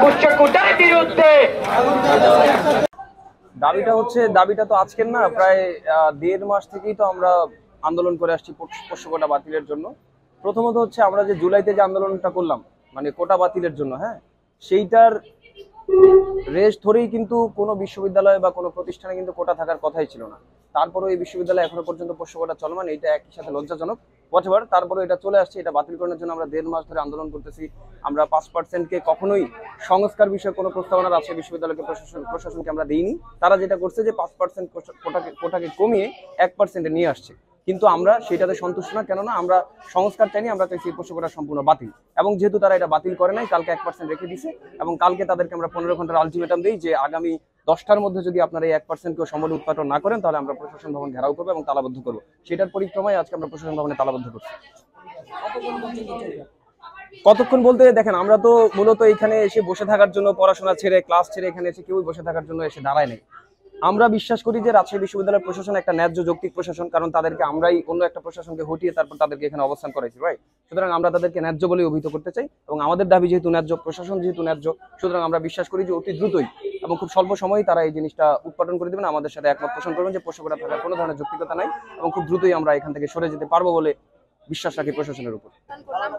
পোষ্য কোটার বিরুদ্ধে। দাবিটা তো আজকের না, প্রায় 1.5 মাস থেকেই তো আমরা আন্দোলন করে আসছি পোষ্য কোটা বাতিলের জন্য। প্রথমত হচ্ছে আমরা যে জুলাইতে যে আন্দোলনটা করলাম মানে কোটা বাতিলের জন্য, হ্যাঁ, সেইটার রেশ ধরেই কিন্তু কোনো বিশ্ববিদ্যালয় বা কোনো প্রতিষ্ঠানে কিন্তু কোটা থাকার কথাই ছিল না। তারপরেও এই বিশ্ববিদ্যালয়ে এখনো পর্যন্ত পোষ্য কোটা চলমান, এটা একই সাথে লজ্জাজনক। হোয়াটএভার, তারপরে এটা চলে আসছে, এটা বাতিল করার জন্য আমরা 1.5 মাস ধরে আন্দোলন করতেছি। আমরা 5%কে কখনোই সংস্কার বিষয়ে কোনো প্রস্তাবনা রাজশাহী বিশ্ববিদ্যালয়কে প্রশাসনকে আমরা দিইনি। তারা যেটা করছে যে 5% কোটাকে কমিয়ে 1%-এ নিয়ে আসছে, কিন্তু আমরা সেটাতে সন্তুষ্ট না। কেননা আমরা সংস্কার চাইনি, আমরা চাইছি পোষ্য কোটা সম্পূর্ণ বাতিল। এবং যেহেতু তারা এটা বাতিল করে নাই, কালকে 1% রেখে দিছে এবং কালকে তাদেরকে আমরা 15 ঘন্টার আলটিমেটাম দিই যে আগামী 10টার মধ্যে যদি আপনারা এই 1%কেও সম্বল উৎপাদন না করেন তাহলে আমরা প্রশাসন ভবন ঘেরাও করবো এবং তালাবদ্ধ করবো। সেটার পরিক্রমায় আজকে আমরা প্রশাসন ভবনে তালাবদ্ধ করছি। কতক্ষণ বলতে দেখেন, আমরা তো মূলত এখানে এসে বসে থাকার জন্য, পড়াশোনা ছেড়ে ক্লাস ছেড়ে এখানে এসে কেউই বসে থাকার জন্য এসে দাঁড়ায় নাই। আমরা বিশ্বাস করি যে রাজশাহী বিশ্ববিদ্যালয়ের প্রশাসন একটা ন্যায্য যৌক্তিক প্রশাসন, কারণ তাদেরকে আমরাই অন্য একটা প্রশাসনকে হটিয়ে তারপর তাদেরকে এখানে অবস্থান করাইছি, রাইট? সুতরাং আমরা তাদেরকে ন্যায্য বলে অভিহিত করতে চাই এবং আমাদের দাবি যেহেতু ন্যায্য, প্রশাসন যেহেতু ন্যায্য, সুতরাং আমরা বিশ্বাস করি যে অতি দ্রুতই এবং খুব স্বল্প সময়েই তারা এই জিনিসটা উৎপাদন করে দেবেন। আমাদের সাথে একমত পোষণ করবেন যে পোষ্য কোটা থাকার কোনো ধরনের যৌক্তিকতা নাই এবং খুব দ্রুতই আমরা এখান থেকে সরে যেতে পারবো বলে বিশ্বাস রাখি প্রশাসনের উপর।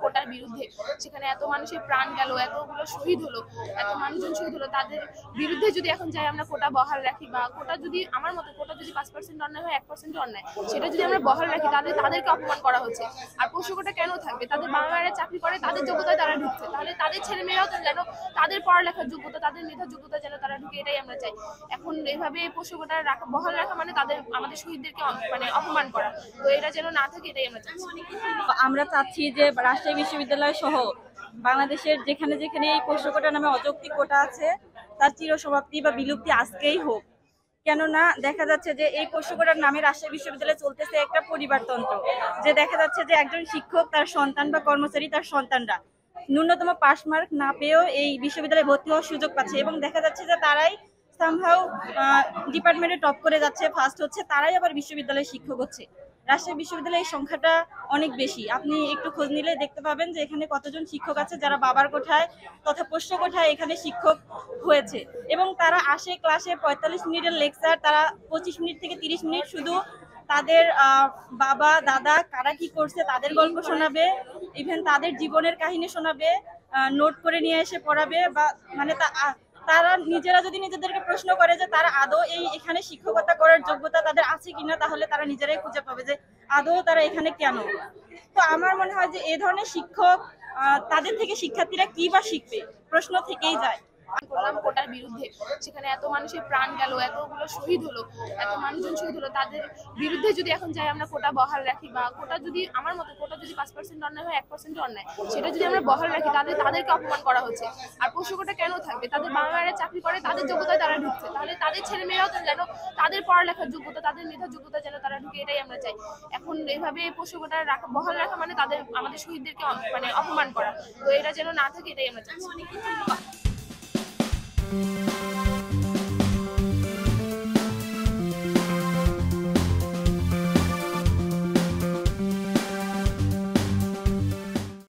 কোটার বিরুদ্ধে সেখানে এত মানুষের প্রাণ গেল, এতগুলো শহীদ হলো, এত মানুষজন শহীদ হলো, তাদের বিরুদ্ধে যদি এখন চাই আমরা কোটা বহাল রাখি বা কোটা যদি আমার মতে কোটা যদি 5% অন্যায় হয় 1% অন্যায়, সেটা যদি আমরা বহাল রাখি তাদেরকে অপমান করা হচ্ছে। আর পোষ্য কোটা কেন থাকবে? তাদের বাবা মায়েরা চাকরি করে, তাদের যোগ্যতায় তারা ঢুকছে, তাহলে তাদের ছেলে মেয়েরাও তো যেন তাদের পড়ালেখার যোগ্যতা, তাদের মেধার যোগ্যতা যেন তারা ঢুকে, এটাই আমরা চাই। এখন এইভাবে পোষ্য কোটা বহাল রাখা মানে আমাদের শহীদদেরকে মানে অপমান করা, তো এটা যেন না থাকে, এটাই আমরা চাচ্ছি। আমরা চাচ্ছি যে রাজশাহী বিশ্ববিদ্যালয় সহ বাংলাদেশের যেখানে যেখানে এই পোষ্য কোটা নামে অযৌক্তিক কোটা আছে তার চিরসমাপ্তি বা বিলুপ্তি আজকেই হোক। কেননা দেখা যাচ্ছে যে এই পোষ্য কোটার নামে রাজশাহী বিশ্ববিদ্যালয়ে চলতেছে একটা পরিবারতন্ত্র, যে দেখা যাচ্ছে যে একজন শিক্ষক, তার সন্তান বা কর্মচারী, তার সন্তানরা ন্যূনতম পাস মার্ক না পেয়েও এই বিশ্ববিদ্যালয়ে ভর্তি হওয়ার সুযোগ পাচ্ছে এবং দেখা যাচ্ছে যে তারাই সামহাউ ডিপার্টমেন্টে টপ করে যাচ্ছে, ফার্স্ট হচ্ছে, তারাই আবার বিশ্ববিদ্যালয়ের শিক্ষক হচ্ছে। রাজশাহী বিশ্ববিদ্যালয়ে এই সংখ্যাটা অনেক বেশি। আপনি একটু খোঁজ নিলে দেখতে পাবেন যে এখানে কতজন শিক্ষক আছে যারা বাবার কোঠায় তথা পোষ্য কোঠায় এখানে শিক্ষক হয়েছে এবং তারা আসে ক্লাসে 45 মিনিটের লেকচার, তারা 25 মিনিট থেকে 30 মিনিট শুধু তাদের বাবা দাদা কারা কি করছে তাদের গল্প শোনাবে, ইভেন তাদের জীবনের কাহিনী শোনাবে, নোট করে নিয়ে এসে পড়াবে, বা মানে তারা নিজেরা যদি নিজেদেরকে প্রশ্ন করে যে তারা আদৌ এখানে শিক্ষকতা করার যোগ্যতা তাদের আছে কিনা, তাহলে তারা নিজেরাই খুঁজে পাবে যে আদৌ তারা এখানে কেন। তো আমার মনে হয় যে এই ধরনের শিক্ষক, তাদের থেকে শিক্ষার্থীরা কি বা শিখবে, প্রশ্ন থেকেই যায়। কোটার বিরুদ্ধে সেখানে এত মানুষের প্রাণ গেল, এতগুলো শহীদ হলো, এত মানুষজন শহীদ হলো, তাদের বিরুদ্ধে যদি এখন চাই আমরা কোটা বহাল রাখি বা কোটা যদি আমার মতে কোটা যদি 5% অন্যায় হয় 1% অন্যায়, সেটা যদি আমরা বহাল রাখি তাদেরকে অপমান করা হচ্ছে। আর পোষ্য কোটা কেন থাকবে? তাদের বাবা মায়েরা চাকরি করে, তাদের যোগ্যতায় তারা ঢুকছে, তাহলে তাদের ছেলে মেয়েরাও তো যেন তাদের পড়ালেখার যোগ্যতা, তাদের মেধার যোগ্যতা যেন তারা ঢুকে, এটাই আমরা চাই। এখন এইভাবে পোষ্য কোটা বহাল রাখা মানে আমাদের শহীদদেরকে মানে অপমান করা, তো এটা যেন না থাকে, এটাই আমরা চাচ্ছি।